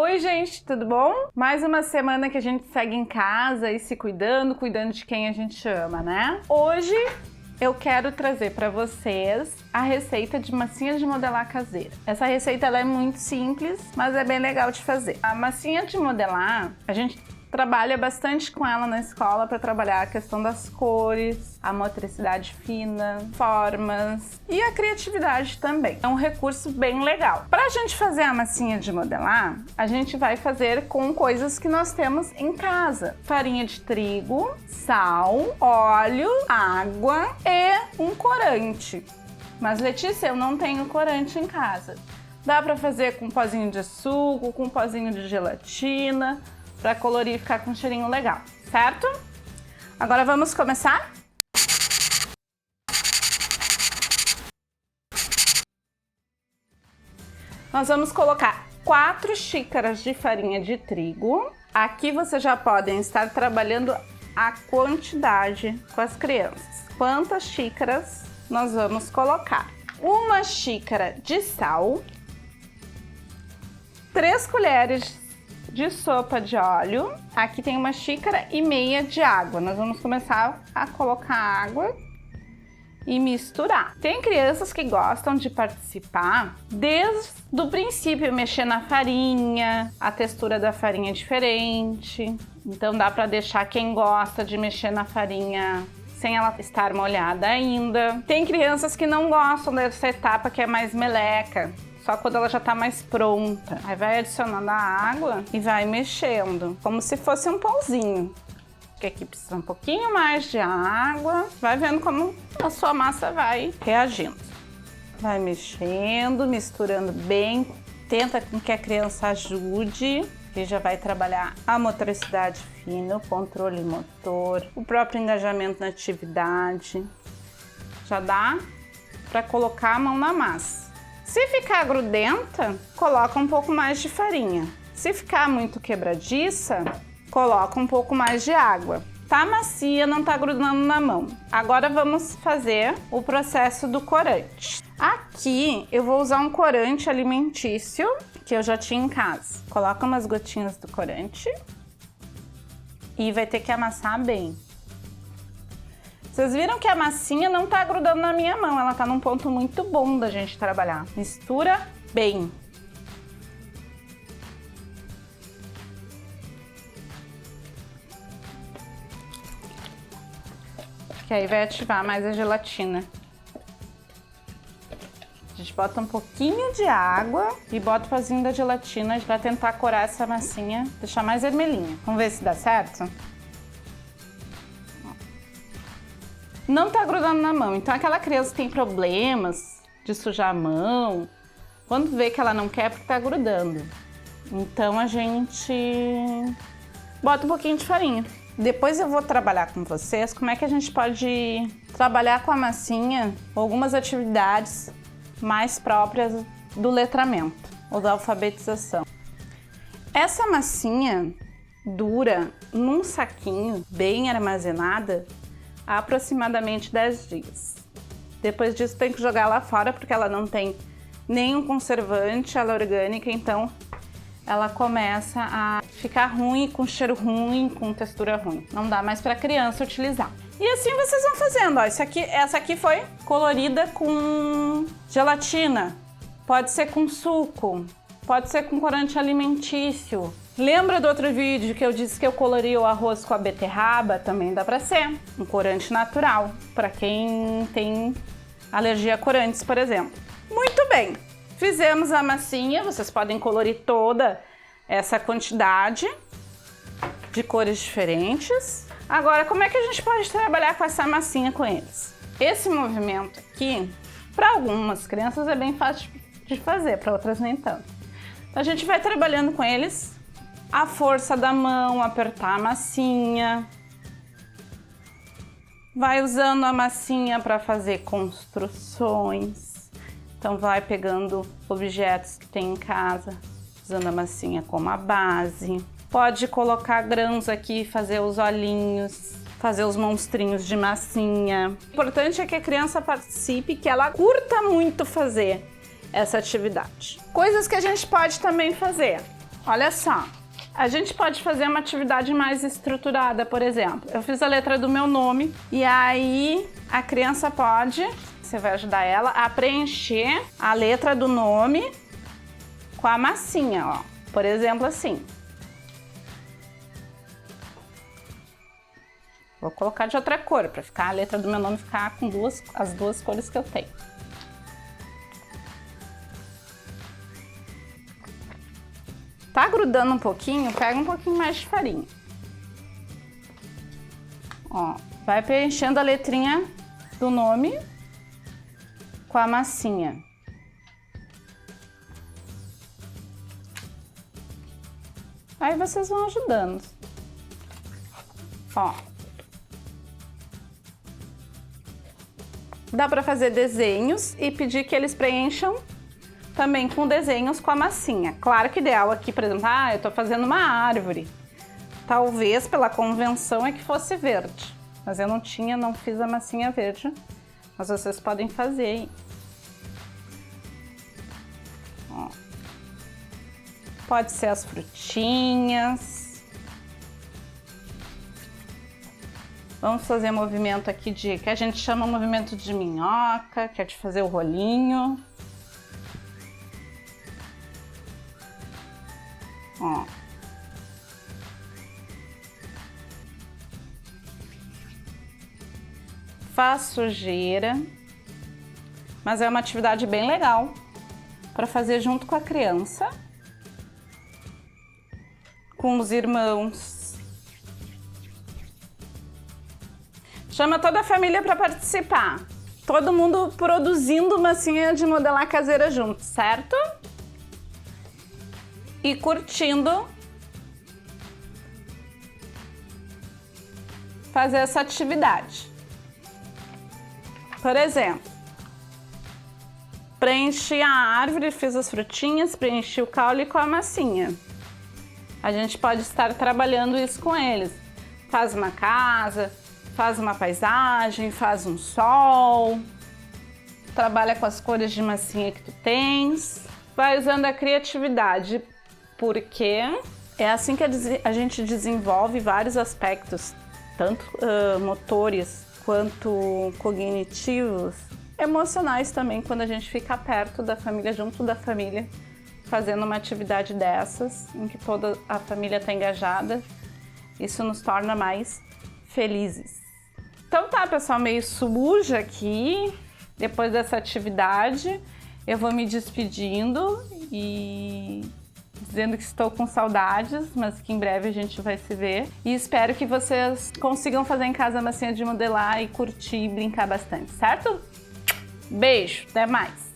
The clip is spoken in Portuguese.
Oi gente, tudo bom? Mais uma semana que a gente segue em casa e se cuidando de quem a gente ama, né? Hoje eu quero trazer para vocês a receita de massinha de modelar caseira. Essa receita ela é muito simples, mas é bem legal de fazer. A massinha de modelar, a gente trabalha bastante com ela na escola para trabalhar a questão das cores, a motricidade fina, formas e a criatividade também. É um recurso bem legal. Para a gente fazer a massinha de modelar, a gente vai fazer com coisas que nós temos em casa. Farinha de trigo, sal, óleo, água e um corante. Mas Letícia, eu não tenho corante em casa. Dá para fazer com um pozinho de suco, com um pozinho de gelatina, para colorir e ficar com um cheirinho legal, certo? Agora vamos começar? Nós vamos colocar 4 xícaras de farinha de trigo. Aqui vocês já podem estar trabalhando a quantidade com as crianças. Quantas xícaras nós vamos colocar? 1 xícara de sal, 3 colheres de sopa de óleo. Aqui tem 1,5 xícaras de água. Nós vamos começar a colocar água e misturar. Tem crianças que gostam de participar desde o princípio, mexer na farinha, a textura da farinha é diferente. Então dá para deixar quem gosta de mexer na farinha sem ela estar molhada ainda. Tem crianças que não gostam dessa etapa que é mais meleca, só quando ela já tá mais pronta. Aí vai adicionando a água e vai mexendo, como se fosse um pãozinho. Porque aqui precisa um pouquinho mais de água. Vai vendo como a sua massa vai reagindo. Vai mexendo, misturando bem. Tenta com que a criança ajude, que já vai trabalhar a motricidade fina, o controle motor, o próprio engajamento na atividade. Já dá para colocar a mão na massa. Se ficar grudenta, coloca um pouco mais de farinha. Se ficar muito quebradiça, coloca um pouco mais de água. Tá macia, não tá grudando na mão. Agora vamos fazer o processo do corante. Aqui eu vou usar um corante alimentício que eu já tinha em casa. Coloca umas gotinhas do corante e vai ter que amassar bem. Vocês viram que a massinha não tá grudando na minha mão, ela tá num ponto muito bom da gente trabalhar. Mistura bem. Que aí vai ativar mais a gelatina. A gente bota um pouquinho de água e bota o pozinho da gelatina para tentar corar essa massinha, deixar mais vermelhinha. Vamos ver se dá certo? Não tá grudando na mão, então aquela criança que tem problemas de sujar a mão, quando vê que ela não quer, porque tá grudando. Então a gente bota um pouquinho de farinha. Depois eu vou trabalhar com vocês como é que a gente pode trabalhar com a massinha algumas atividades mais próprias do letramento ou da alfabetização. Essa massinha dura num saquinho bem armazenada há aproximadamente 10 dias. Depois disso tem que jogar lá fora porque ela não tem nenhum conservante, ela é orgânica, então ela começa a ficar ruim, com cheiro ruim, com textura ruim. Não dá mais para criança utilizar. E assim vocês vão fazendo, ó. Essa aqui foi colorida com gelatina, pode ser com suco, pode ser com corante alimentício. Lembra do outro vídeo que eu disse que eu colori o arroz com a beterraba? Também dá para ser um corante natural, para quem tem alergia a corantes, por exemplo. Muito bem, fizemos a massinha, vocês podem colorir toda essa quantidade de cores diferentes. Agora, como é que a gente pode trabalhar com essa massinha com eles? Esse movimento aqui, para algumas crianças é bem fácil de fazer, para outras nem tanto. Então a gente vai trabalhando com eles a força da mão, apertar a massinha. Vai usando a massinha para fazer construções. Então vai pegando objetos que tem em casa, usando a massinha como a base. Pode colocar grãos aqui, fazer os olhinhos, fazer os monstrinhos de massinha. O importante é que a criança participe, que ela curta muito fazer essa atividade. Coisas que a gente pode também fazer. Olha só, a gente pode fazer uma atividade mais estruturada, por exemplo. Eu fiz a letra do meu nome e aí a criança pode, você vai ajudar ela a preencher a letra do nome com a massinha, ó. Por exemplo, assim. Vou colocar de outra cor, para ficar a letra do meu nome ficar com as duas cores que eu tenho. Tá grudando um pouquinho, pega um pouquinho mais de farinha. Ó, vai preenchendo a letrinha do nome com a massinha. Aí vocês vão ajudando. Ó. Dá pra fazer desenhos e pedir que eles preencham também com desenhos com a massinha. Claro que ideal aqui, por exemplo, eu tô fazendo uma árvore. Talvez pela convenção é que fosse verde. Mas eu não fiz a massinha verde. Mas vocês podem fazer aí. Ó. Pode ser as frutinhas. Vamos fazer movimento aqui que a gente chama movimento de minhoca, que é de fazer o rolinho. Ó. Faz sujeira, mas é uma atividade bem legal para fazer junto com a criança, com os irmãos. Chama toda a família para participar. Todo mundo produzindo massinha de modelar caseira junto, certo? E curtindo fazer essa atividade. Por exemplo, preenchi a árvore, fiz as frutinhas, preenchi o caule com a massinha. A gente pode estar trabalhando isso com eles. Faz uma casa, faz uma paisagem, faz um sol, trabalha com as cores de massinha que tu tens. Vai usando a criatividade, porque é assim que a gente desenvolve vários aspectos, tanto motores quanto cognitivos, emocionais também, quando a gente fica perto da família, junto da família, fazendo uma atividade dessas, em que toda a família está engajada. Isso nos torna mais felizes. Então tá, pessoal, meio suja aqui. Depois dessa atividade, eu vou me despedindo e dizendo que estou com saudades, mas que em breve a gente vai se ver. E espero que vocês consigam fazer em casa a massinha de modelar e curtir e brincar bastante, certo? Beijo, até mais!